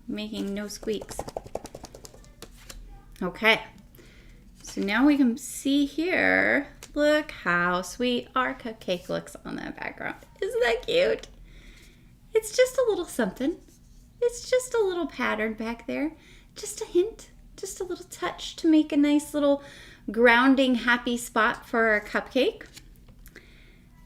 making no squeaks. Okay, so now we can see here, look how sweet our cupcake looks on that background. Isn't that cute? It's just a little something. It's just a little pattern back there. Just a hint, just a little touch to make a nice little grounding happy spot for our cupcake.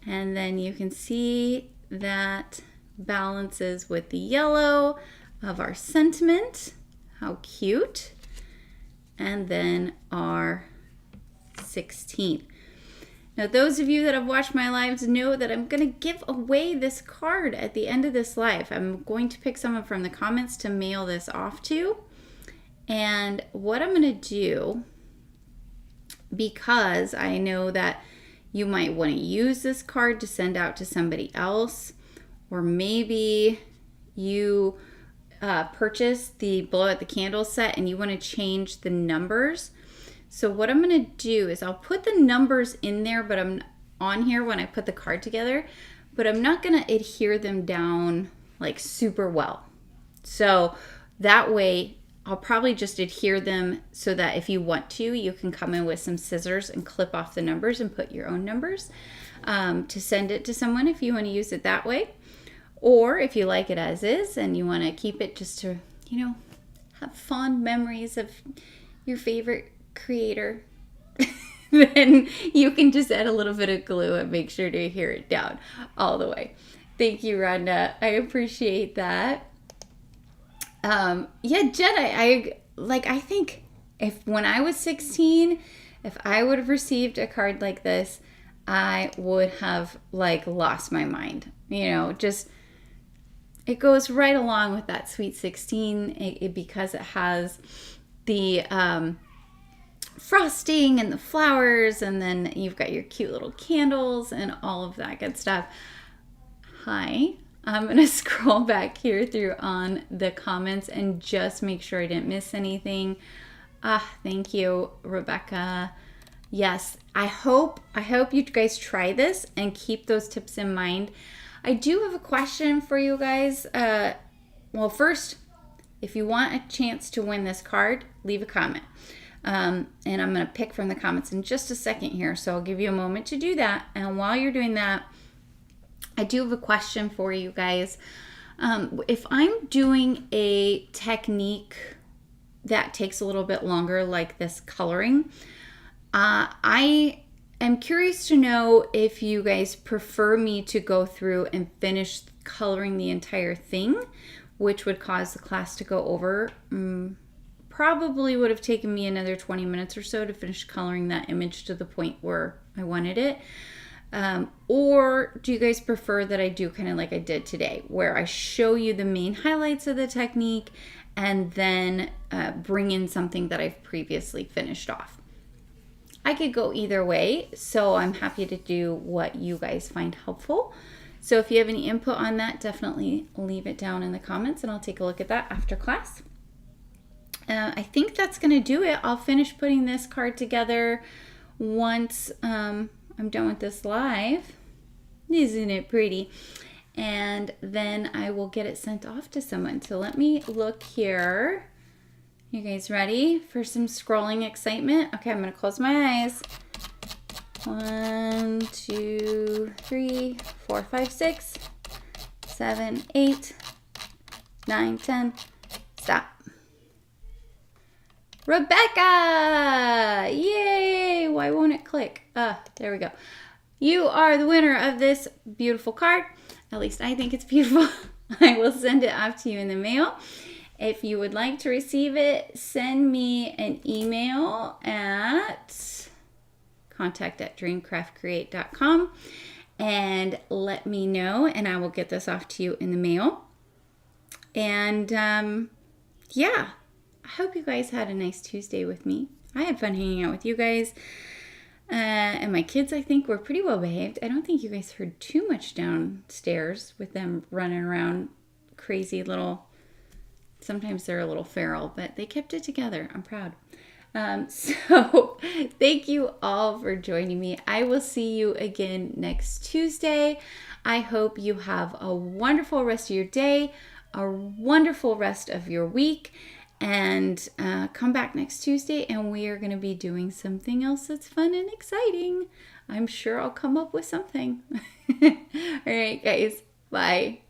And then you can see that balances with the yellow of our sentiment. How cute. And then our 16. Now, those of you that have watched my lives know that I'm going to give away this card at the end of this live. I'm going to pick someone from the comments to mail this off to. And what I'm going to do, because I know that you might want to use this card to send out to somebody else, or maybe you purchase the blow out the candle set and you want to change the numbers. So what I'm going to do is I'll put the numbers in there, but I'm on here when I put the card together, but I'm not going to adhere them down like super well. So that way I'll probably just adhere them so that if you want to, you can come in with some scissors and clip off the numbers and put your own numbers to send it to someone if you want to use it that way. Or if you like it as is and you want to keep it just to, you know, have fond memories of your favorite creator, then you can just add a little bit of glue and make sure to adhere it down all the way. Thank you, Rhonda. I appreciate that. Yeah, Jen, I think when I was 16, if I would have received a card like this, I would have like lost my mind. You know, just it goes right along with that Sweet 16 because it has the frosting and the flowers, and then you've got your cute little candles and all of that good stuff. Hi. I'm going to scroll back here through on the comments and just make sure I didn't miss anything. Thank you, Rebecca. Yes, I hope you guys try this and keep those tips in mind. I do have a question for you guys. Well, first, if you want a chance to win this card, leave a comment. And I'm going to pick from the comments in just a second here, so I'll give you a moment to do that. And while you're doing that, I do have a question for you guys. If I'm doing a technique that takes a little bit longer, like this coloring, I am curious to know if you guys prefer me to go through and finish coloring the entire thing, which would cause the class to go over. Probably would have taken me another 20 minutes or so to finish coloring that image to the point where I wanted it. Or do you guys prefer that I do kind of like I did today, where I show you the main highlights of the technique and then bring in something that I've previously finished off? I could go either way, so I'm happy to do what you guys find helpful. So if you have any input on that, definitely leave it down in the comments and I'll take a look at that after class. I think that's going to do it. I'll finish putting this card together once I'm done with this live. Isn't it pretty? And then I will get it sent off to someone. So let me look here. You guys ready for some scrolling excitement? Okay, I'm going to close my eyes. 1, 2, 3, 4, 5, 6, 7, 8, 9, 10. Stop. Rebecca! Yay! Why won't it click? There we go. You are the winner of this beautiful card. At least I think it's beautiful. I will send it off to you in the mail. If you would like to receive it, send me an email at contact@dreamcraftcreate.com and let me know, and I will get this off to you in the mail. And yeah, I hope you guys had a nice Tuesday with me. I had fun hanging out with you guys. And my kids, I think, were pretty well behaved. I don't think you guys heard too much downstairs with them running around crazy little. Sometimes they're a little feral, but they kept it together. I'm proud. So thank you all for joining me. I will see you again next Tuesday. I hope you have a wonderful rest of your day, a wonderful rest of your week, and come back next Tuesday and we are going to be doing something else that's fun and exciting. I'm sure I'll come up with something. All right, guys. Bye.